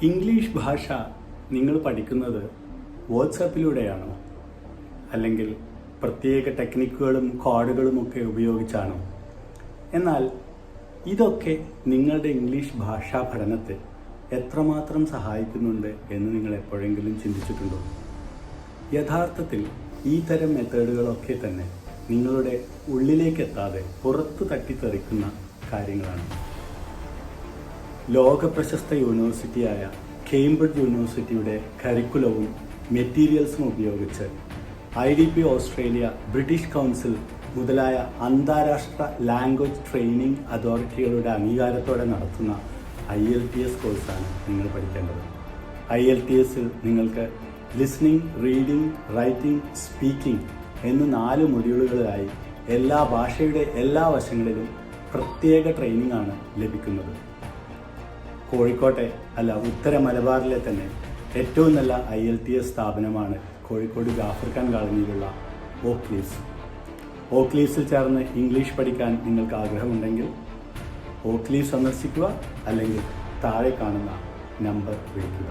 English ഭാഷ നിങ്ങൾ പഠിക്കുന്നത് വാട്സാപ്പിലൂടെയാണോ? അല്ലെങ്കിൽ പ്രത്യേക ടെക്നിക്കുകളും കോഡുകളും ഒക്കെ ഉപയോഗിച്ചാണോ? എന്നാൽ ഇതൊക്കെ നിങ്ങളുടെ ഇംഗ്ലീഷ് ഭാഷാ പഠനത്തെ എത്രമാത്രം സഹായിക്കുന്നുണ്ട് എന്ന് നിങ്ങൾ എപ്പോഴെങ്കിലും ചിന്തിച്ചിട്ടുണ്ടോ? യഥാർത്ഥത്തിൽ ഈ തരം മെത്തേഡുകളൊക്കെ തന്നെ നിങ്ങളുടെ ഉള്ളിലേക്കെത്താതെ പുറത്തു തട്ടിത്തെറിക്കുന്ന കാര്യങ്ങളാണ്. ലോകപ്രശസ്ത യൂണിവേഴ്സിറ്റിയായ കേംബ്രിഡ്ജ് യൂണിവേഴ്സിറ്റിയുടെ കരിക്കുലവും മെറ്റീരിയൽസും ഉപയോഗിച്ച് IDP ഓസ്ട്രേലിയ, ബ്രിട്ടീഷ് കൗൺസിൽ മുതലായ അന്താരാഷ്ട്ര ലാംഗ്വേജ് ട്രെയിനിങ് അതോറിറ്റികളുടെ അംഗീകാരത്തോടെ നടത്തുന്ന IELTS കോഴ്സാണ് നിങ്ങൾ പഠിക്കേണ്ടത്. IELTSൽ നിങ്ങൾക്ക് ലിസ്ണിംഗ്, റീഡിംഗ്, റൈറ്റിംഗ്, സ്പീക്കിംഗ് എന്ന് 4 മൊഡ്യൂളുകളിലായി എല്ലാ ഭാഷയുടെ എല്ലാ വശങ്ങളിലും പ്രത്യേക ട്രെയിനിങ് ആണ് ലഭിക്കുന്നത്. കോഴിക്കോട്ടെ ഉത്തര മലബാറിലെ തന്നെ ഏറ്റവും നല്ല IELTS സ്ഥാപനമാണ് കോഴിക്കോട് ജാഫർ ഖാൻ കോളനിയിലുള്ള ഓക്ലീവ്സ്. ഓക്ലീവ്സിൽ ചേർന്ന് ഇംഗ്ലീഷ് പഠിക്കാൻ നിങ്ങൾക്ക് ആഗ്രഹമുണ്ടെങ്കിൽ ഓക്ലീവ്സ് സന്ദർശിക്കുക, അല്ലെങ്കിൽ താഴെ കാണുന്ന നമ്പർ വിളിക്കുക.